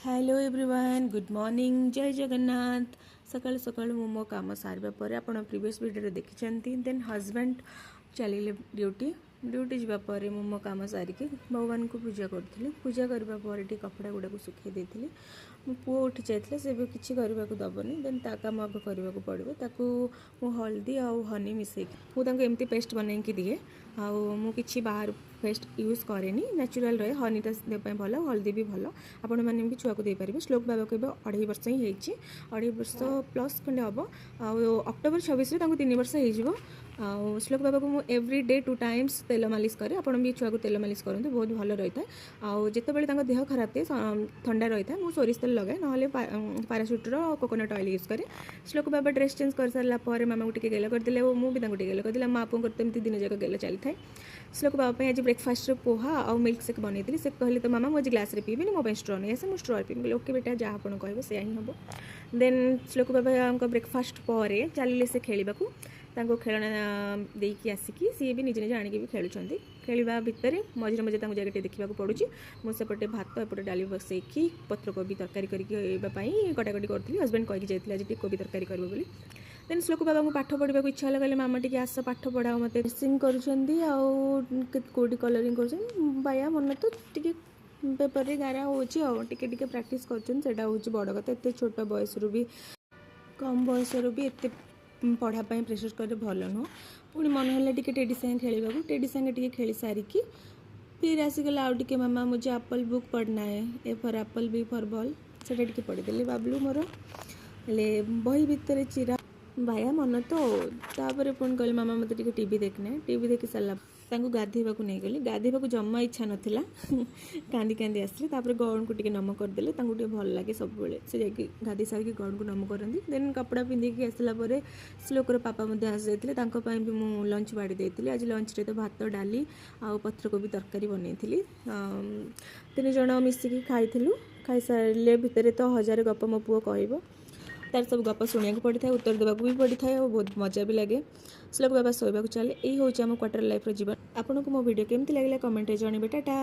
Hello everyone, good morning, जय जगन्नाथ। सकाल सकाल मो काम सारा पर आप प्रीवियस वीडियो देखी देन हजबैंड चलिए ड्यूटी ड्यूटी जावापर मो काम सारिकी भगवान को पूजा करी पूजा करने कपड़ा गुड़ाक सुखी देती मो पुओ उठी जाता से भी किसी करने को दबनी देन ता काम आगे करने को पड़ो ताकू मु हल्दी आउ हनी मिसेक मुझे एमती पेस्ट बनई दिए आउ बाहर पेस्ट यूज करे नेचुरल रहे हनी देपाई भल हल्दी भी भल आपण मैंने भी छुआ को दे पारे। श्लोक बाबा को 2.5 वर्ष ही होती 2.5 वर्ष प्लस खंडे हम अक्टोबर 26 3 वर्ष हो। श्लोक बाबा को मुझे एव्री डे 2 टाइम्स तेल मालिश करे आपण भी छुआ को तेल मालिश करते बहुत भल रही है। आते देह खराब थे ठंडा रही है मुझे सोरिष तेल लगे ना पाराशुटर कोकोनट ऑयल यूज करे। श्लोक बाबा ड्रेस चेंज कर सारापर मामा को गेल करदे मुझे गेल करदे माँ पुओं करते दिन जाक गेल चली था। श्लोक बाबा आज ब्रेकफास्ट पोहा और मिल्क शेक बनई से कहले तो मामा मुझे ग्लास पीबी मो स्ट्रॉ नहीं आसे मुझे स्ट्रॉ पीबी ओके बेटा जहाँ आप कहे से ही हम। देन श्लोक बाबा ब्रेकफास्ट पर चलिए से खेलने खेलना देकी आसिकी सी भी निजे निजे आणिक भी खेलुंट खेलवा भितर मझे मझे जगह देखा पड़ूँ मुझे भात एपटे डाली बसैकी पत्रकोबी तरकारी करने कटाकटी करी हजबैंड कहीकि जाइए आज कोबी तरकारी कर बोली। देन श्लोक बाबा को पाठ पढ़ा इच्छा लगे मामा टी आस पाठ पढ़ाओ मत ड्रेसिंग करोटी कलरिंग कर मन तो टी पेपर रे गारा होके प्राक्ट कर बड़ कथा एत छोट बयस भी कम बयस भी एत पढ़ापी प्रेसर कर भल नुह पुणी मन है टेडी सागे खेल टेडी सागे खेली सारिकी फिर आसीगला आउ टे मामा मुझे एप्पल बुक पढ़ना है A for apple B for ball से पढ़ीदेली बाबलू मोर हेल्ले बही भितर चिरा भाया मन तो तापर पुणी कहले मामा मत टीवी देखने टीवी देखी सारा गाधेबा नहीं गली गाधेबा जमा इच्छा नाला कांदी कांदी आसले गौन को नम करदे भल लगे सब से जाकि गाधी सारिकी गौन को नम करती देन कपड़ा पिंधिकी आसला श्लोकर पापा आसी जाते भी मुझे लंच बाड़ी देती आज लंच रे तो भात डाली आउ पत्रकोबी तरकारी बनई 3 जन मिसिकी खाई सारे भितर तो 1000 गप मो पुओ कह तार सब गप शुणा पड़ता है उत्तर देवाक भी पड़ता है और बहुत मजा भी लगे। श्लोक बाबा शोवा चले यही हूँ आम क्वार्टर लाइफ जीवन। आपको मो वीडियो केमती लगे कमेंट जनइबे। टाटा।